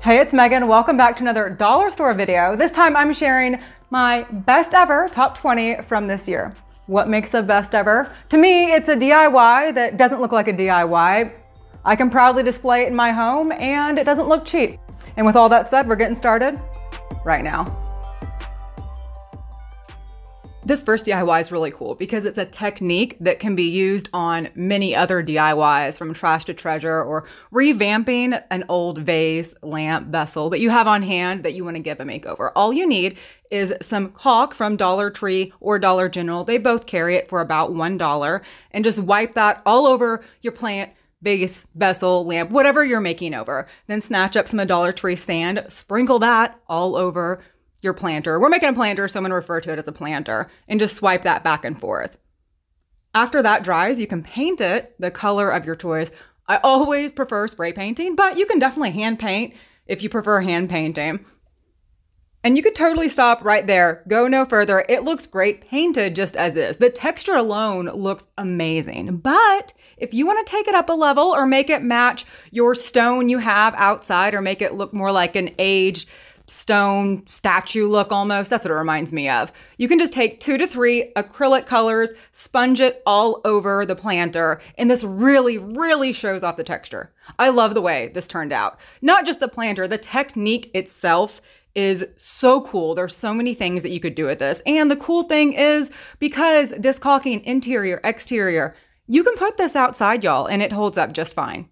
Hey, it's Megan. Welcome back to another dollar store video. This time I'm sharing my best ever top 20 from this year. What makes a best ever? To me, it's a DIY that doesn't look like a DIY. I can proudly display it in my home and it doesn't look cheap. And with all that said, we're getting started right now. This first DIY is really cool because it's a technique that can be used on many other DIYs, from trash to treasure, or revamping an old vase, lamp, vessel that you have on hand that you want to give a makeover. All you need is some caulk from Dollar Tree or Dollar General. They both carry it for about $1, and just wipe that all over your plant, vase, vessel, lamp, whatever you're making over. Then snatch up some Dollar Tree sand, sprinkle that all over your planter. We're making a planter, so I'm going to refer to it as a planter, and just swipe that back and forth. After that dries, you can paint it the color of your choice. I always prefer spray painting, but you can definitely hand paint if you prefer hand painting. And you could totally stop right there, go no further. It looks great painted just as is. The texture alone looks amazing. But if you want to take it up a level or make it match your stone you have outside, or make it look more like an aged stone statue look almost, that's what it reminds me of, you can just take 2 to 3 acrylic colors, sponge it all over the planter, and this really shows off the texture. I love the way this turned out. Not just the planter, the technique itself is so cool. There's so many things that you could do with this. And the cool thing is, because this caulking interior, exterior, you can put this outside, y'all, and it holds up just fine.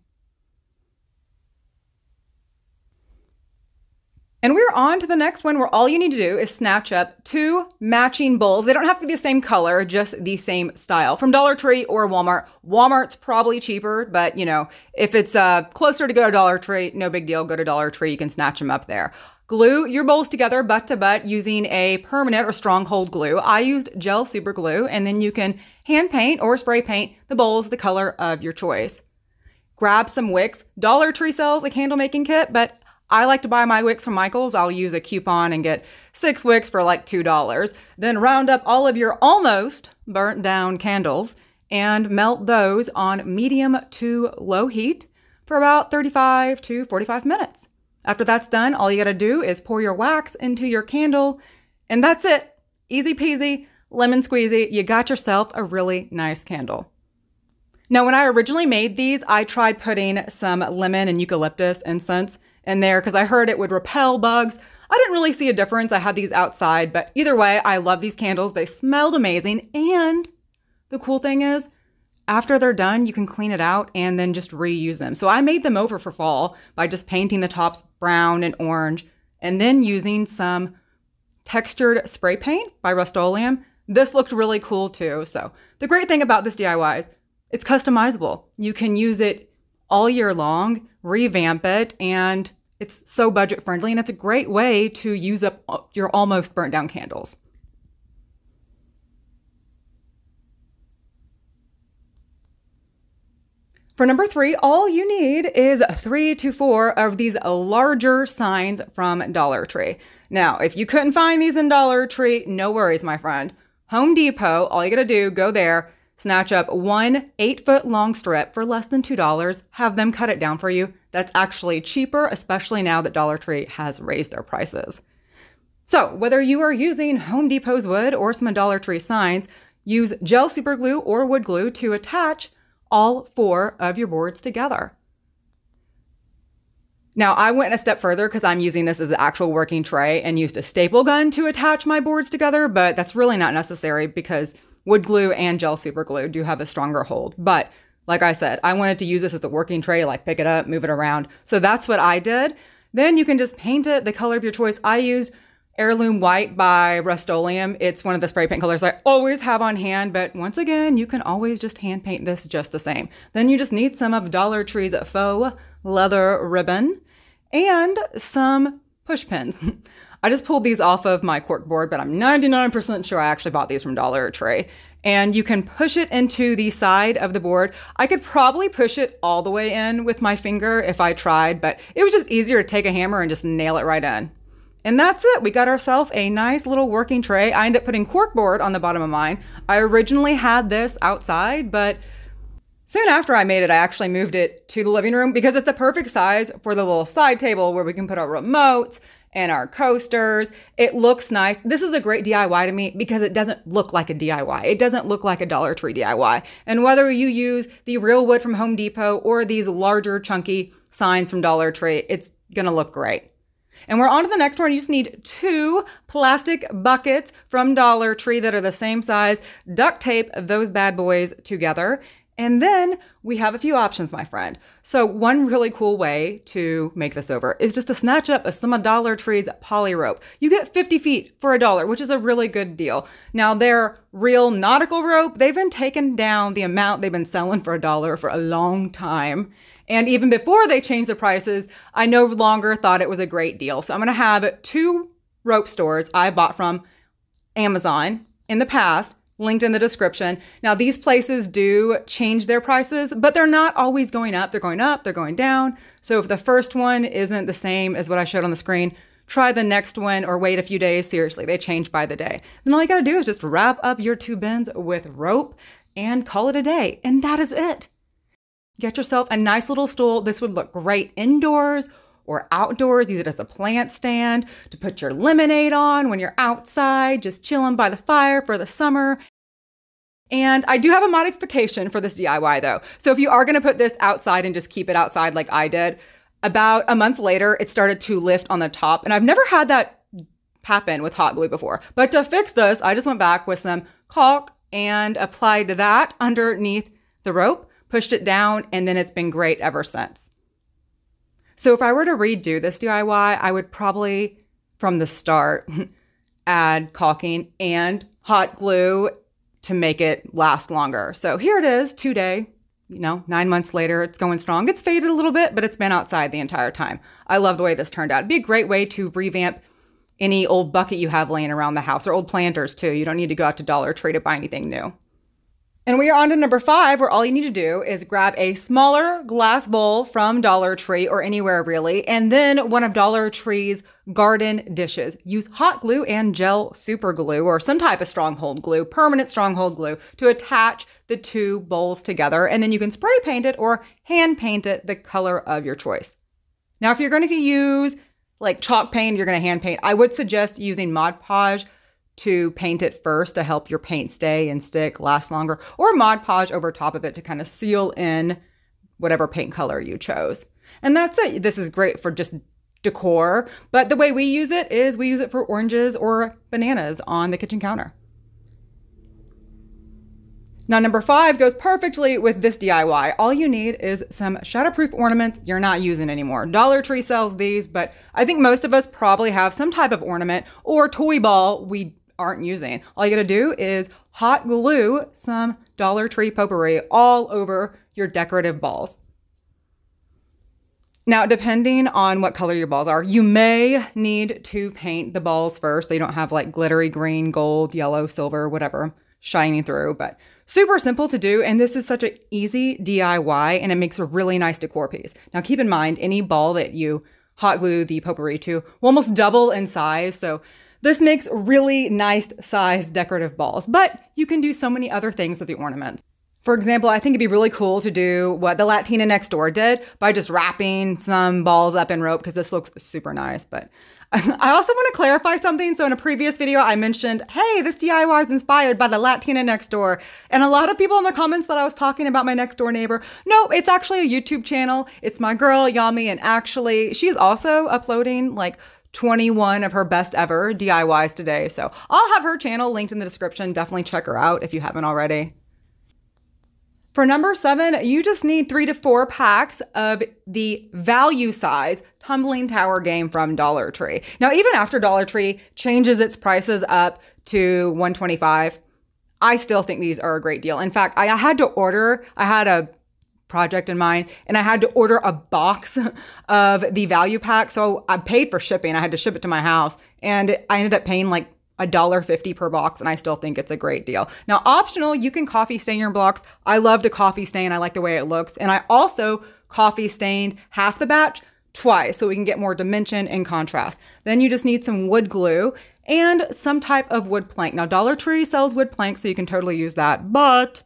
And we're on to the next one, where all you need to do is snatch up 2 matching bowls. They don't have to be the same color, just the same style, from Dollar Tree or Walmart. Walmart's probably cheaper, but you know, if it's closer to go to Dollar Tree, no big deal, go to Dollar Tree, you can snatch them up there. Glue your bowls together butt to butt using a permanent or stronghold glue. I used gel super glue, and then you can hand paint or spray paint the bowls the color of your choice. Grab some wicks. Dollar Tree sells a candle making kit, but I like to buy my wicks from Michael's. I'll use a coupon and get 6 wicks for like $2. Then round up all of your almost burnt down candles and melt those on medium to low heat for about 35 to 45 minutes. After that's done, all you gotta do is pour your wax into your candle, and that's it. Easy peasy, lemon squeezy. You got yourself a really nice candle. Now, when I originally made these, I tried putting some lemon and eucalyptus incense in there because I heard it would repel bugs. I didn't really see a difference. I had these outside, but either way, I love these candles. They smelled amazing. And the cool thing is, after they're done, you can clean it out and then just reuse them. So I made them over for fall by just painting the tops brown and orange, and then using some textured spray paint by Rust-Oleum. This looked really cool too. So the great thing about this DIY is it's customizable. You can use it all year long, revamp it, and it's so budget friendly, and it's a great way to use up your almost burnt down candles. For number 3, all you need is 3 to 4 of these larger signs from Dollar Tree. Now, if you couldn't find these in Dollar Tree, no worries, my friend. Home Depot, all you gotta do, go there, snatch up 1 8-foot long strip for less than $2, have them cut it down for you. That's actually cheaper, especially now that Dollar Tree has raised their prices. So whether you are using Home Depot's wood or some Dollar Tree signs, use gel super glue or wood glue to attach all 4 of your boards together. Now, I went a step further because I'm using this as an actual working tray and used a staple gun to attach my boards together, but that's really not necessary because wood glue and gel super glue do have a stronger hold. But like I said, I wanted to use this as a working tray, like pick it up, move it around. So that's what I did. Then you can just paint it the color of your choice. I used Heirloom White by Rust-Oleum. It's one of the spray paint colors I always have on hand, but once again, you can always just hand paint this just the same. Then you just need some of Dollar Tree's faux leather ribbon and some push pins. I just pulled these off of my cork board, but I'm 99% sure I actually bought these from Dollar Tree. And you can push it into the side of the board. I could probably push it all the way in with my finger if I tried, but it was just easier to take a hammer and just nail it right in. And that's it. We got ourselves a nice little working tray. I ended up putting cork board on the bottom of mine. I originally had this outside, but Soon after I made it, I actually moved it to the living room because it's the perfect size for the little side table where we can put our remotes and our coasters. It looks nice. This is a great DIY to me because it doesn't look like a DIY. It doesn't look like a Dollar Tree DIY. And whether you use the real wood from Home Depot or these larger chunky signs from Dollar Tree, it's gonna look great. And we're on to the next one. You just need 2 plastic buckets from Dollar Tree that are the same size. Duct tape those bad boys together. And then we have a few options, my friend. So one really cool way to make this over is just to snatch up some of Dollar Tree's poly rope. You get 50 feet for $1, which is a really good deal. Now their real nautical rope, they've been taking down the amount they've been selling for $1 for a long time. And even before they changed the prices, I no longer thought it was a great deal. So I'm gonna have 2 rope stores I bought from Amazon in the past, linked in the description. Now, these places do change their prices, but they're not always going up. They're going up, they're going down. So if the first one isn't the same as what I showed on the screen, try the next one or wait a few days. Seriously, they change by the day. Then all you gotta do is just wrap up your 2 bins with rope and call it a day. And that is it. Get yourself a nice little stool. This would look great indoors or outdoors. Use it as a plant stand to put your lemonade on when you're outside, just chilling by the fire for the summer. And I do have a modification for this DIY though. So if you are gonna put this outside and just keep it outside like I did, about a month later, it started to lift on the top. And I've never had that happen with hot glue before. But to fix this, I just went back with some caulk and applied that underneath the rope, pushed it down, and then it's been great ever since. So if I were to redo this DIY, I would probably, from the start, add caulking and hot glue to make it last longer. So here it is, 2-day, 9 months later, it's going strong. It's faded a little bit, but it's been outside the entire time. I love the way this turned out. It'd be a great way to revamp any old bucket you have laying around the house, or old planters too. You don't need to go out to Dollar Tree to buy anything new. And we are on to number 5, where all you need to do is grab a smaller glass bowl from Dollar Tree or anywhere really, and then one of Dollar Tree's garden dishes. Use hot glue and gel super glue or some type of stronghold glue, permanent stronghold glue, to attach the 2 bowls together. And then you can spray paint it or hand paint it the color of your choice. Now, if you're going to use like chalk paint, you're going to hand paint, I would suggest using Mod Podge to paint it first to help your paint stay and stick, last longer, or Mod Podge over top of it to kind of seal in whatever paint color you chose. And that's it. This is great for just decor, but the way we use it is we use it for oranges or bananas on the kitchen counter. Now, number 5 goes perfectly with this DIY. All you need is some shatterproof ornaments you're not using anymore. Dollar Tree sells these, but I think most of us probably have some type of ornament or toy ball we aren't using. All you gotta do is hot glue some Dollar Tree potpourri all over your decorative balls. Now, depending on what color your balls are, you may need to paint the balls first so you don't have like glittery green, gold, yellow, silver, whatever, shining through, but super simple to do. And this is such an easy DIY and it makes a really nice decor piece. Now, keep in mind, any ball that you hot glue the potpourri to will almost double in size. So this makes really nice size decorative balls, but you can do so many other things with the ornaments. For example, I think it'd be really cool to do what the Latina next door did by just wrapping some balls up in rope, because this looks super nice. But I also want to clarify something. So in a previous video, I mentioned, hey, this DIY is inspired by the Latina next door. And a lot of people in the comments that I was talking about my next door neighbor. No, it's actually a YouTube channel. It's my girl, Yami. And actually, she's also uploading like 21 of her best ever DIYs today. So I'll have her channel linked in the description. Definitely check her out if you haven't already. For number 7, you just need 3 to 4 packs of the value size tumbling tower game from Dollar Tree. Now, even after Dollar Tree changes its prices up to $125, I still think these are a great deal. In fact, I had a project in mind and I had to order a box of the value pack. So I paid for shipping. I had to ship it to my house and I ended up paying like $1.50 per box, and I still think it's a great deal. Now, optional, you can coffee stain your blocks. I love to coffee stain. I like the way it looks. And I also coffee stained half the batch twice so we can get more dimension and contrast. Then you just need some wood glue and some type of wood plank. Now, Dollar Tree sells wood plank, so you can totally use that, but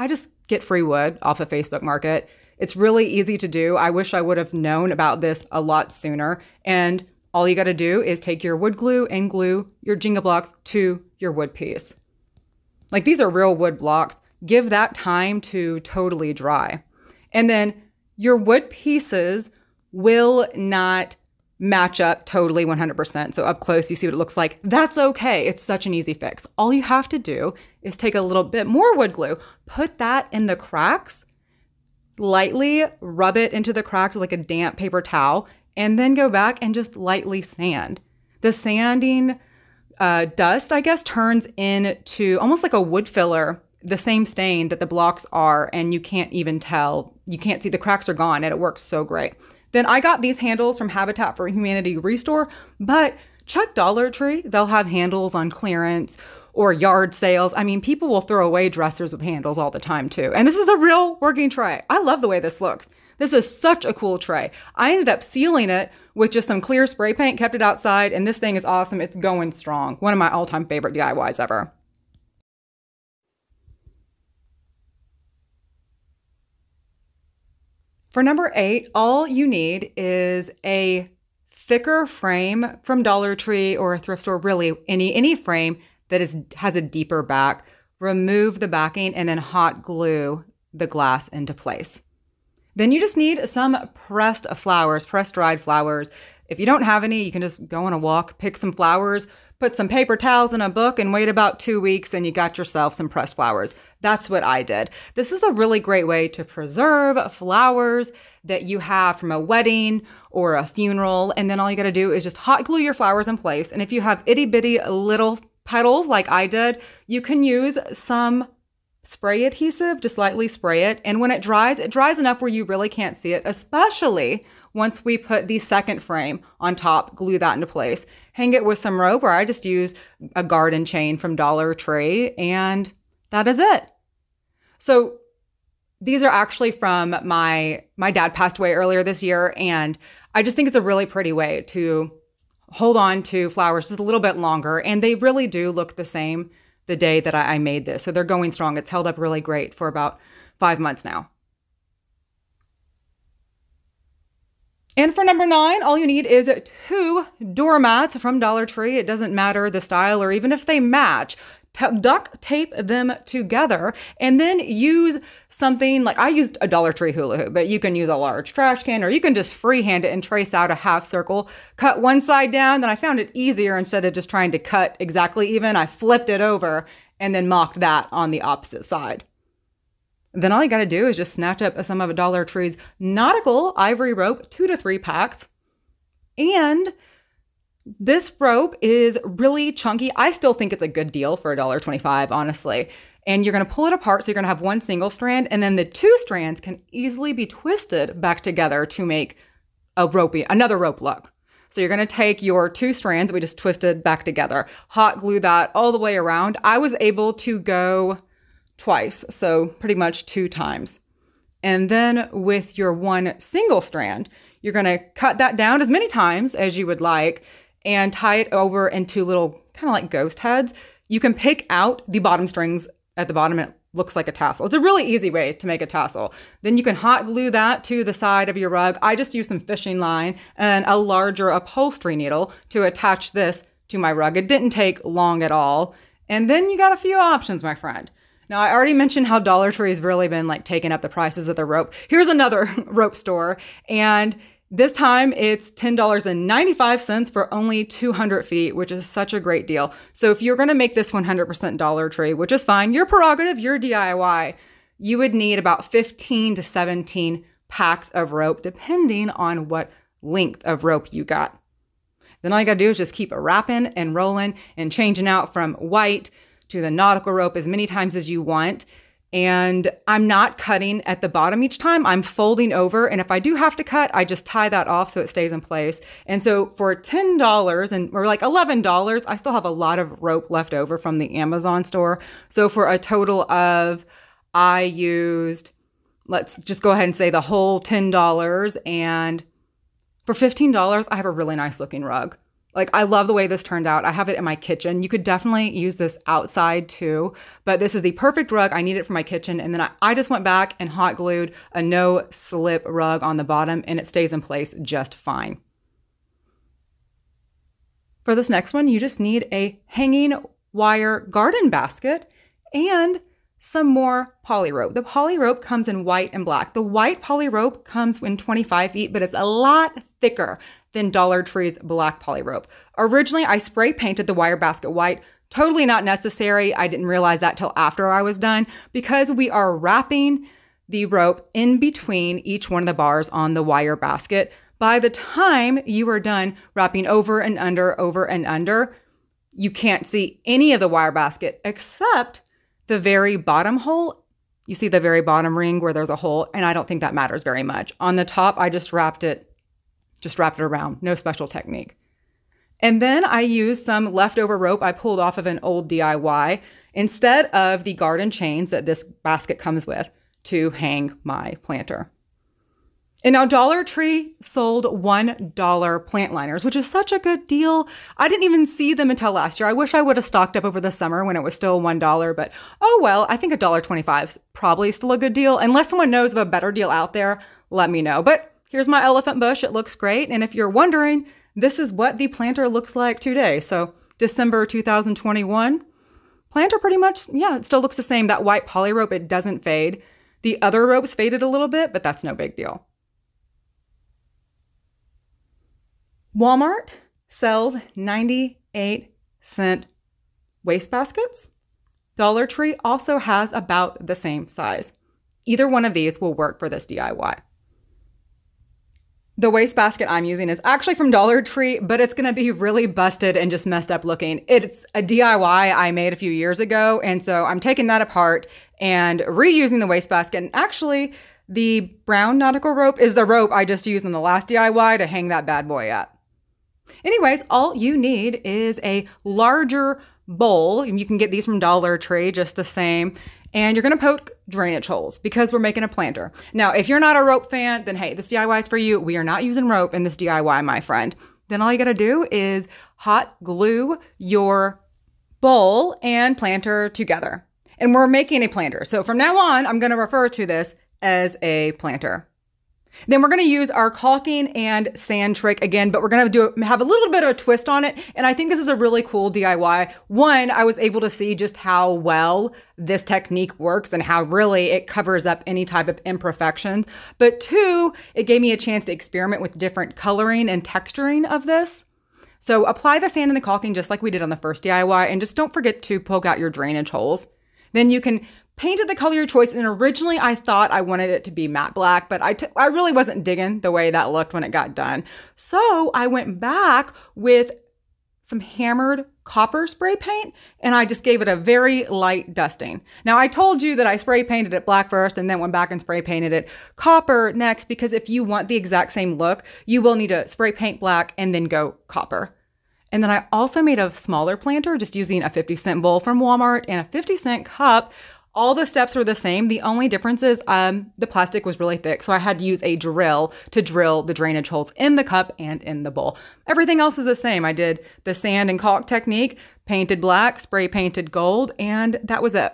I just get free wood off of Facebook Market. It's really easy to do. I wish I would have known about this a lot sooner. And all you got to do is take your wood glue and glue your Jenga blocks to your wood piece. Like, these are real wood blocks. Give that time to totally dry. And then your wood pieces will not match up totally 100%. So up close, you see what it looks like. That's okay. It's such an easy fix. All you have to do is take a little bit more wood glue, put that in the cracks, lightly rub it into the cracks with like a damp paper towel, and then go back and just lightly sand. The sanding dust, I guess, turns into almost like a wood filler, the same stain that the blocks are, and you can't even tell. You can't see, the cracks are gone, and it works so great. Then I got these handles from Habitat for Humanity Restore, but check Dollar Tree. They'll have handles on clearance or yard sales. I mean, people will throw away dressers with handles all the time too. And this is a real working tray. I love the way this looks. This is such a cool tray. I ended up sealing it with just some clear spray paint, kept it outside, and this thing is awesome. It's going strong. One of my all-time favorite DIYs ever. For number 8, all you need is a thicker frame from Dollar Tree or a thrift store, really any frame that has a deeper back. Remove the backing and then hot glue the glass into place. Then you just need some pressed flowers, pressed dried flowers. If you don't have any, you can just go on a walk, pick some flowers, put some paper towels in a book, and wait about 2 weeks, and you got yourself some pressed flowers. That's what I did. This is a really great way to preserve flowers that you have from a wedding or a funeral. And then all you got to do is just hot glue your flowers in place. And if you have itty bitty little petals like I did, you can use some spray adhesive, just lightly spray it. And when it dries enough where you really can't see it, especially once we put the second frame on top, glue that into place. Hang it with some rope, or I just use a garden chain from Dollar Tree, and that is it. So these are actually from my dad passed away earlier this year, and I just think it's a really pretty way to hold on to flowers just a little bit longer, and they really do look the same the day that I made this. So they're going strong. It's held up really great for about 5 months now. And for number 9, all you need is 2 doormats from Dollar Tree. It doesn't matter the style or even if they match. Duct tape them together and then use something like, I used a Dollar Tree hula hoop, but you can use a large trash can, or you can just freehand it and trace out a half circle, cut one side down. Then I found it easier, instead of just trying to cut exactly even, I flipped it over and then mocked that on the opposite side. Then all you got to do is just snatch up some of Dollar Tree's nautical ivory rope, 2 to 3 packs. And this rope is really chunky. I still think it's a good deal for $1.25, honestly. And you're going to pull it apart. So you're going to have one single strand, and then the 2 strands can easily be twisted back together to make another rope look. So you're going to take your 2 strands that we just twisted back together, hot glue that all the way around. I was able to go twice, so pretty much 2 times. And then with your 1 single strand, you're going to cut that down as many times as you would like and tie it over into little kind of like ghost heads. You can pick out the bottom strings at the bottom, and it looks like a tassel. It's a really easy way to make a tassel. Then you can hot glue that to the side of your rug. I just used some fishing line and a larger upholstery needle to attach this to my rug. It didn't take long at all. And then you got a few options, my friend. Now, I already mentioned how Dollar Tree has really been like taking up the prices of the rope. Here's another rope store, and this time it's $10.95 for only 200 feet, which is such a great deal. So if you're going to make this 100% Dollar Tree, which is fine, your prerogative, your DIY, you would need about 15 to 17 packs of rope, depending on what length of rope you got. Then all you got to do is just keep wrapping and rolling and changing out from white to the nautical rope as many times as you want. And I'm not cutting at the bottom each time. I'm folding over. And if I do have to cut, I just tie that off so it stays in place. And so for $10 or like $11, I still have a lot of rope left over from the Amazon store. So for a total of, I used, let's just go ahead and say the whole $10. And for $15, I have a really nice looking rug. Like, I love the way this turned out. I have it in my kitchen. You could definitely use this outside too, but this is the perfect rug. I need it for my kitchen. And then I just went back and hot glued a no slip rug on the bottom, and it stays in place just fine. For this next one, you just need a hanging wire garden basket and some more poly rope. The poly rope comes in white and black. The white poly rope comes in 25 feet, but it's a lot thicker than Dollar Tree's black poly rope. Originally, I spray painted the wire basket white. Totally not necessary. I didn't realize that till after I was done, because we are wrapping the rope in between each one of the bars on the wire basket. By the time you are done wrapping over and under, you can't see any of the wire basket except the very bottom hole. You see the very bottom ring where there's a hole, and I don't think that matters very much. On the top, I just wrapped it around, no special technique. And then I used some leftover rope I pulled off of an old DIY instead of the garden chains that this basket comes with to hang my planter. And now Dollar Tree sold $1 plant liners, which is such a good deal. I didn't even see them until last year. I wish I would have stocked up over the summer when it was still $1, but oh well, I think $1.25 is probably still a good deal. Unless someone knows of a better deal out there, let me know. But here's my elephant bush. It looks great. And if you're wondering, this is what the planter looks like today. So December 2021, planter pretty much, yeah, it still looks the same. That white poly rope, it doesn't fade. The other ropes faded a little bit, but that's no big deal. Walmart sells 98-cent wastebaskets. Dollar Tree also has about the same size. Either one of these will work for this DIY. The wastebasket I'm using is actually from Dollar Tree, but it's going to be really busted and just messed up looking. It's a DIY I made a few years ago, and so I'm taking that apart and reusing the wastebasket. And actually, the brown nautical rope is the rope I just used in the last DIY to hang that bad boy at. Anyways, all you need is a larger bowl. You can get these from Dollar Tree, just the same. And you're going to poke drainage holes because we're making a planter. Now, if you're not a rope fan, then hey, this DIY is for you. We are not using rope in this DIY, my friend. Then all you got to do is hot glue your bowl and planter together. And we're making a planter. So from now on, I'm going to refer to this as a planter. Then we're going to use our caulking and sand trick again, but we're going to have a little bit of a twist on it. And I think this is a really cool DIY. One, I was able to see just how well this technique works and how really it covers up any type of imperfections. But two, it gave me a chance to experiment with different coloring and texturing of this. So apply the sand and the caulking just like we did on the first DIY, and just don't forget to poke out your drainage holes. Then you can paint it the color of your choice. And originally I thought I wanted it to be matte black, but I really wasn't digging the way that looked when it got done. So I went back with some hammered copper spray paint, and I just gave it a very light dusting. Now I told you that I spray painted it black first and then went back and spray painted it copper next, because if you want the exact same look, you will need to spray paint black and then go copper. And then I also made a smaller planter just using a 50-cent bowl from Walmart and a 50-cent cup. All the steps were the same. The only difference is the plastic was really thick, so I had to use a drill to drill the drainage holes in the cup and in the bowl. Everything else was the same. I did the sand and caulk technique, painted black, spray painted gold, and that was it.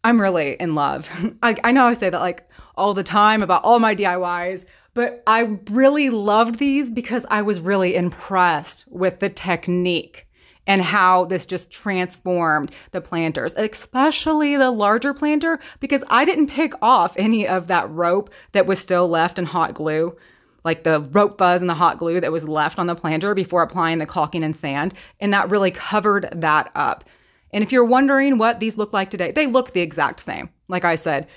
I'm really in love. I know I say that like all the time about all my DIYs, but I really loved these because I was really impressed with the technique and how this just transformed the planters, especially the larger planter, because I didn't pick off any of that rope that was still left in hot glue, like the rope fuzz and the hot glue that was left on the planter before applying the caulking and sand. And that really covered that up. And if you're wondering what these look like today, they look the exact same. Like I said,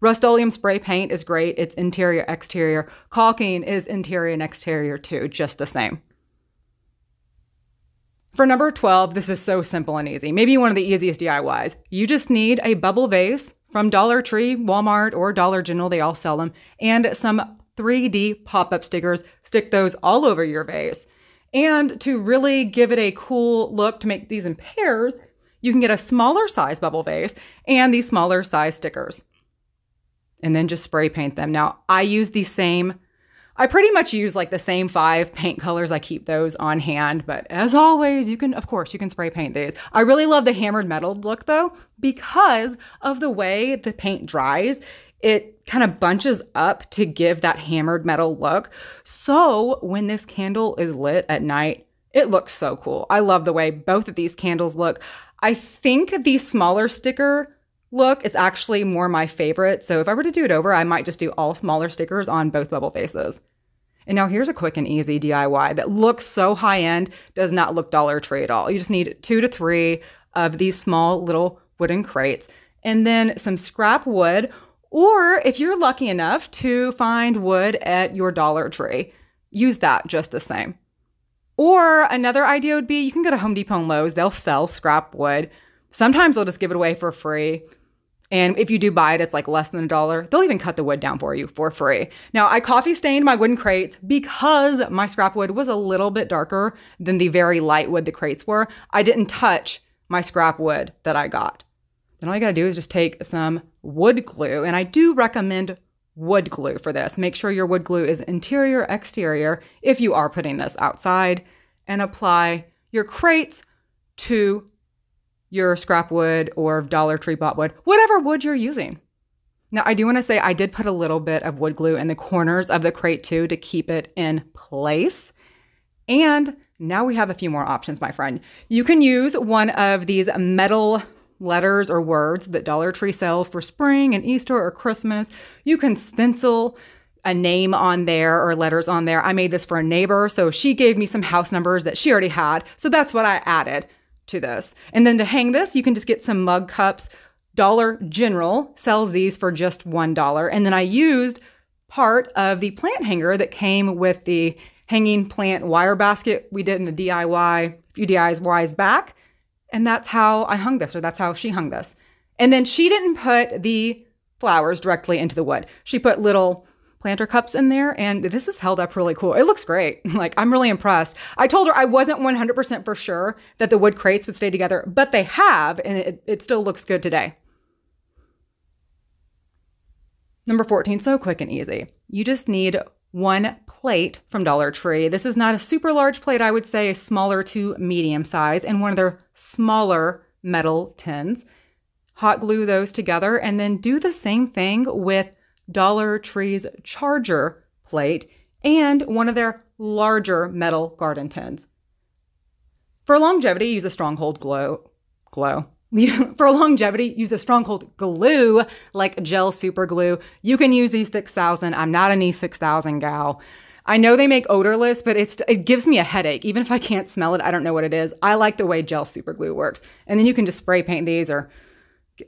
Rust-Oleum spray paint is great. It's interior, exterior. Caulking is interior and exterior too, just the same. For number 12, this is so simple and easy. Maybe one of the easiest DIYs. You just need a bubble vase from Dollar Tree, Walmart, or Dollar General. They all sell them. And some 3D pop-up stickers. Stick those all over your vase. And to really give it a cool look, to make these in pairs, you can get a smaller size bubble vase and these smaller size stickers. And then just spray paint them. Now, I use the same I pretty much use like the same 5 paint colors. I keep those on hand, but as always, of course, you can spray paint these. I really love the hammered metal look though, because of the way the paint dries. It kind of bunches up to give that hammered metal look. So when this candle is lit at night, it looks so cool. I love the way both of these candles look. I think the smaller sticker look is actually more my favorite. So if I were to do it over, I might just do all smaller stickers on both bubble faces. And now here's a quick and easy DIY that looks so high end, does not look Dollar Tree at all. You just need 2 to 3 of these small little wooden crates and then some scrap wood, or if you're lucky enough to find wood at your Dollar Tree, use that just the same. Or another idea would be you can go to Home Depot and Lowe's. They'll sell scrap wood. Sometimes they'll just give it away for free. And if you do buy it, it's like less than $1. They'll even cut the wood down for you for free. Now, I coffee stained my wooden crates because my scrap wood was a little bit darker than the very light wood the crates were. I didn't touch my scrap wood that I got. Then all you gotta do is just take some wood glue. And I do recommend wood glue for this. Make sure your wood glue is interior, exterior, if you are putting this outside, and apply your crates to your scrap wood or Dollar Tree bought wood, whatever wood you're using. Now, I do want to say I did put a little bit of wood glue in the corners of the crate too to keep it in place. And now we have a few more options, my friend. You can use one of these metal letters or words that Dollar Tree sells for spring and Easter or Christmas. You can stencil a name on there or letters on there. I made this for a neighbor, so she gave me some house numbers that she already had. So that's what I added to this. And then to hang this, you can just get some mug cups. Dollar General sells these for just $1. And then I used part of the plant hanger that came with the hanging plant wire basket we did in a few DIYs back. And that's how I hung this, or that's how she hung this. And then she didn't put the flowers directly into the wood. She put little planter cups in there, and this is held up really cool. It looks great. Like, I'm really impressed. I told her I wasn't 100% for sure that the wood crates would stay together, but they have, and it still looks good today. Number 14, so quick and easy. You just need 1 plate from Dollar Tree. This is not a super large plate, I would say a smaller to medium size, and one of their smaller metal tins. Hot glue those together, and then do the same thing with Dollar Tree's charger plate and one of their larger metal garden tins. For longevity, use a stronghold glue. For longevity, use a stronghold glue like gel super glue. You can use E6000. I'm not an E6000 gal. I know they make odorless, but it gives me a headache. Even if I can't smell it, I don't know what it is. I like the way gel super glue works. And then you can just spray paint these, or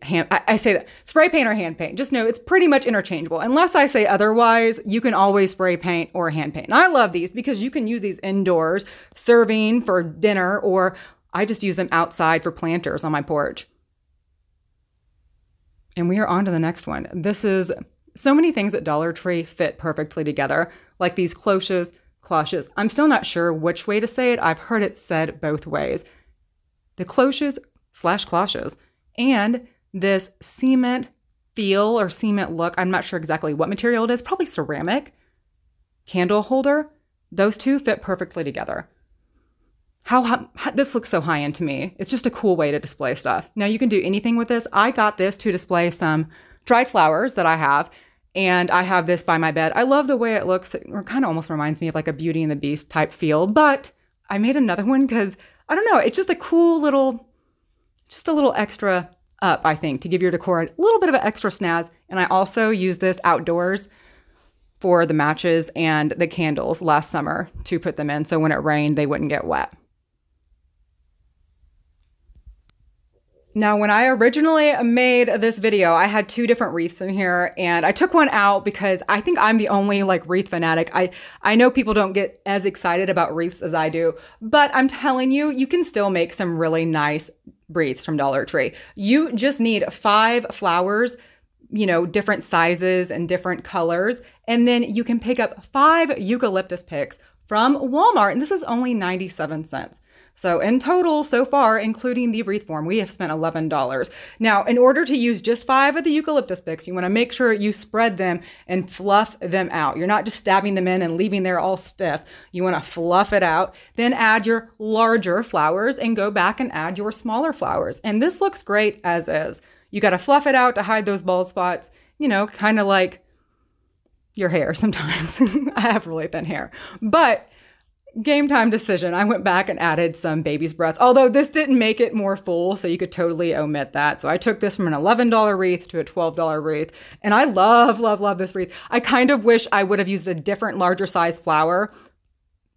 I say that, spray paint or hand paint. Just know it's pretty much interchangeable. Unless I say otherwise, you can always spray paint or hand paint. And I love these because you can use these indoors, serving for dinner, or I just use them outside for planters on my porch. And we are on to the next one. This is so many things at Dollar Tree fit perfectly together, like these cloches. I'm still not sure which way to say it. I've heard it said both ways. The cloches/cloches and this cement feel or cement look. I'm not sure exactly what material it is, probably ceramic candle holder. Those two fit perfectly together. How this looks so high end to me. It's just a cool way to display stuff. Now you can do anything with this. I got this to display some dried flowers that I have, and I have this by my bed. I love the way it looks. It kind of almost reminds me of like a Beauty and the Beast type feel, but I made another one because I don't know. It's just a cool little, just a little extra up, I think, to give your decor a little bit of an extra snazz. And I also used this outdoors for the matches and the candles last summer to put them in, so when it rained, they wouldn't get wet. Now, when I originally made this video, I had 2 different wreaths in here, and I took one out because I think I'm the only like wreath fanatic. I know people don't get as excited about wreaths as I do, but I'm telling you, you can still make some really nice wreaths from Dollar Tree. You just need 5 flowers, different sizes and different colors, and then you can pick up 5 eucalyptus picks from Walmart, and this is only 97 cents. So in total, so far, including the wreath form, we have spent $11. Now, in order to use just 5 of the eucalyptus sticks, you want to make sure you spread them and fluff them out. You're not just stabbing them in and leaving there all stiff. You want to fluff it out. Then add your larger flowers and go back and add your smaller flowers. And this looks great as is. You got to fluff it out to hide those bald spots, you know, kind of like your hair sometimes. I have really thin hair. But game time decision. I went back and added some baby's breath, although this didn't make it more full, so you could totally omit that. So I took this from an $11 wreath to a $12 wreath, and I love, love, love this wreath. I kind of wish I would have used a different, larger size flower.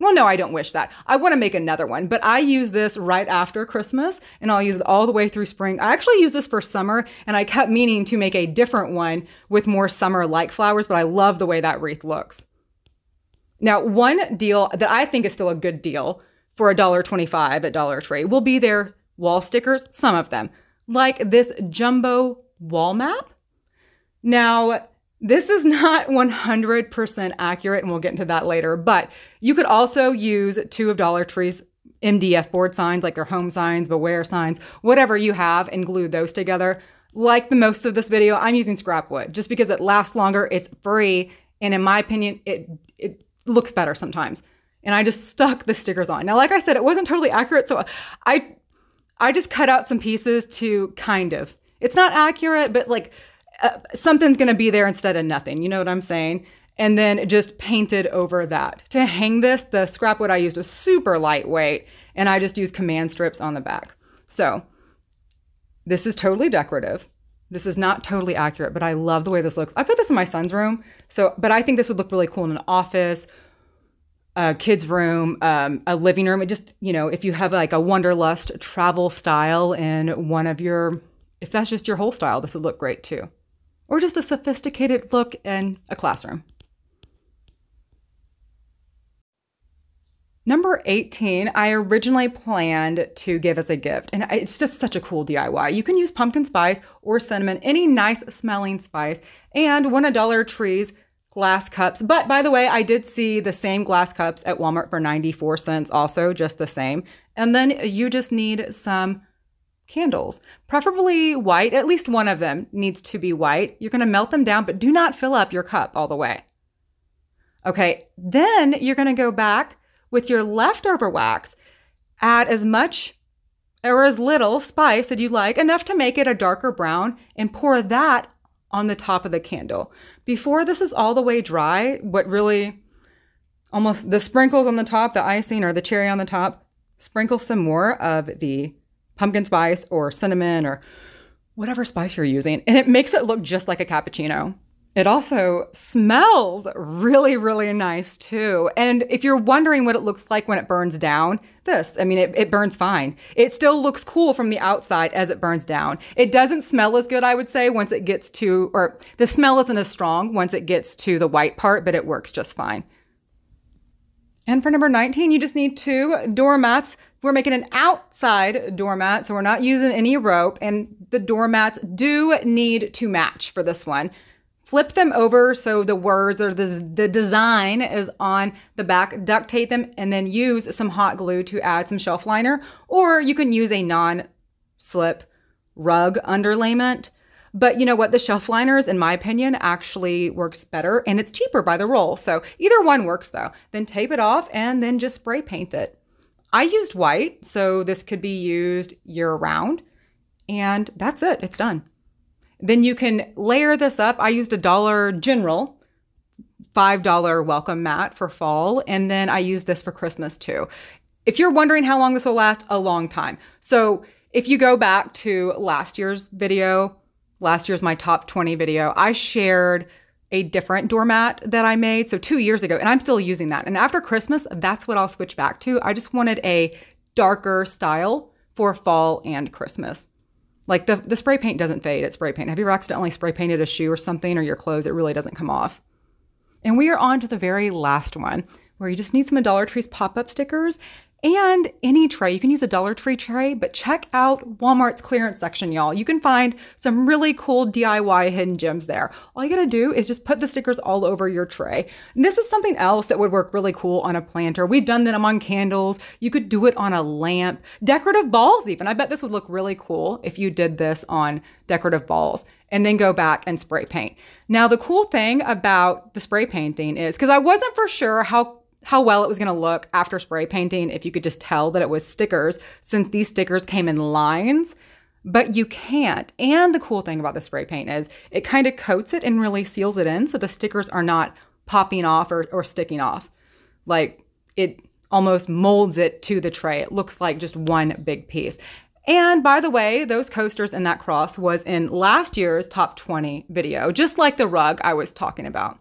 Well, no, I don't wish that. I want to make another one, but I use this right after Christmas, and I'll use it all the way through spring. I actually use this for summer, and I kept meaning to make a different one with more summer-like flowers, but I love the way that wreath looks. Now, one deal that I think is still a good deal for $1.25 at Dollar Tree will be their wall stickers, some of them, like this jumbo wall map. Now, this is not 100% accurate, and we'll get into that later, but you could also use 2 of Dollar Tree's MDF board signs, like their home signs, beware signs, whatever you have, and glue those together. Like the most of this video, I'm using scrap wood just because it lasts longer, it's free, and in my opinion, it looks better sometimes. And I just stuck the stickers on. Now, like I said, it wasn't totally accurate, so I just cut out some pieces to kind of. It's not accurate, but like something's gonna be there instead of nothing. You know what I'm saying? And then just painted over that. To hang this, the scrap wood I used was super lightweight, and I just used command strips on the back. So this is totally decorative. This is not totally accurate, but I love the way this looks. I put this in my son's room, but I think this would look really cool in an office, a kid's room, a living room. It just, you know, if you have like a Wanderlust travel style in one of your, if that's just your whole style, this would look great too. Or just a sophisticated look in a classroom. Number 18, I originally planned to give as a gift, and it's just such a cool DIY. You can use pumpkin spice or cinnamon, any nice smelling spice, and one of Dollar Tree's glass cups. But by the way, I did see the same glass cups at Walmart for 94 cents also, just the same. And then you just need some candles, preferably white. At least one of them needs to be white. You're gonna melt them down, but do not fill up your cup all the way. Okay, then you're gonna go back with your leftover wax, add as much or as little spice that you like, enough to make it a darker brown, and pour that on the top of the candle. Before this is all the way dry, what really, almost the sprinkles on the top, the icing or the cherry on the top, sprinkle some more of the pumpkin spice or cinnamon or whatever spice you're using, and it makes it look just like a cappuccino. It also smells really, really nice too. And if you're wondering what it looks like when it burns down, it burns fine. It still looks cool from the outside as it burns down. It doesn't smell as good, I would say, once it gets to, or the smell isn't as strong once it gets to the white part, but it works just fine. And for number 19, you just need 2 doormats. We're making an outside doormat, so we're not using any rope, and the doormats do need to match for this one. Flip them over so the words or the design is on the back, duct tape them, and then use some hot glue to add some shelf liner, or you can use a non-slip rug underlayment. But you know what? The shelf liners, in my opinion, actually works better, and it's cheaper by the roll. So either one works though. Then tape it off and then just spray paint it. I used white, so this could be used year round, and that's it. It's done. Then you can layer this up. I used a Dollar General $5 welcome mat for fall, and then I use this for Christmas too. If you're wondering how long this will last, a long time. So if you go back to last year's my top 20 video, I shared a different doormat that I made, so 2 years ago, and I'm still using that. And after Christmas, that's what I'll switch back to. I just wanted a darker style for fall and Christmas. Like the spray paint doesn't fade, it's spray paint. Have you ever accidentally spray painted a shoe or something or your clothes? It really doesn't come off. And we are on to the very last one, where you just need some of Dollar Tree's pop-up stickers. and any tray. You can use a Dollar Tree tray, but check out Walmart's clearance section, y'all. You can find some really cool DIY hidden gems there. All you gotta do is just put the stickers all over your tray. And this is something else that would work really cool on a planter. We've done them on candles. You could do it on a lamp, decorative balls even. I bet this would look really cool if you did this on decorative balls and then go back and spray paint. Now, the cool thing about the spray painting is, because I wasn't for sure how well it was going to look after spray painting, if you could just tell that it was stickers, since these stickers came in lines, but you can't. And the cool thing about the spray paint is it kind of coats it and really seals it in, so the stickers are not popping off or sticking off. Like, it almost molds it to the tray. It looks like just one big piece. And by the way, those coasters and that cross was in last year's top 20 video, just like the rug I was talking about.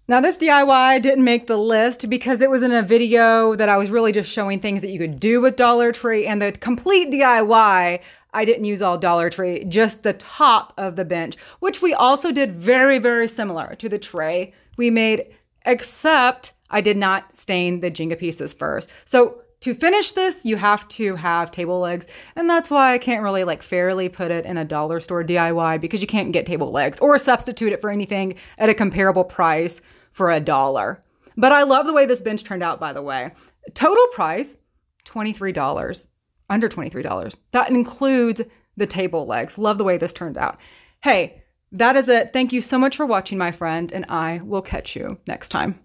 Now, this DIY didn't make the list because it was in a video that I was really just showing things that you could do with Dollar Tree, and the complete DIY, I didn't use all Dollar Tree, just the top of the bench, which we also did very, very similar to the tray we made, except I did not stain the Jenga pieces first. So to finish this, you have to have table legs, and that's why I can't really like fairly put it in a dollar store DIY, because you can't get table legs or substitute it for anything at a comparable price for $1. But I love the way this bench turned out, by the way. Total price, $23, under $23. That includes the table legs. Love the way this turned out. Hey, that is it. Thank you so much for watching, my friend, and I will catch you next time.